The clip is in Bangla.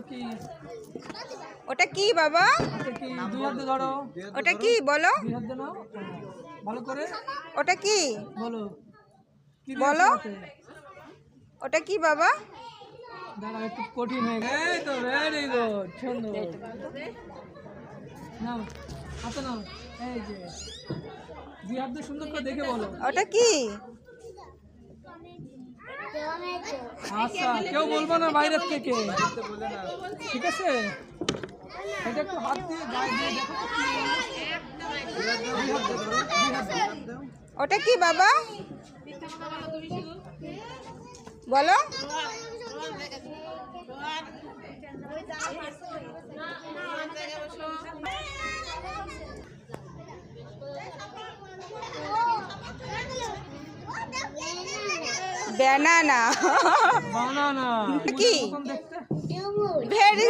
কি? ওটা কি বাবা? এটা কি? দুই হাতে ধরো। ওটা কি বলো? দুই হাতে নাও। ভালো করে ওটা কি বলো। কি বলো? দিয়েছো হাতে? ওটা কি বাবা? দাঁড়াও, একটু কঠিন হয়ে গেছে। এই তো, ভেরি গুড, সুন্দর। নাও, হাতে নাও। এই যে দুই হাত দিয়ে সুন্দর করে দেখে বলো। ওটা কি? আচ্ছা, কেউ বলবো না বাইরের থেকে, ঠিক আছে? এটা একটু হাত দিয়ে গায়ে দিয়ে দেখো তো কি বলো। দুই হাত দিয়ে ধরো, দুই হাত দিয়ে। ওটা কি বাবা? বলো। ব্যানানা। বানানা কি? দেখতে ভেরি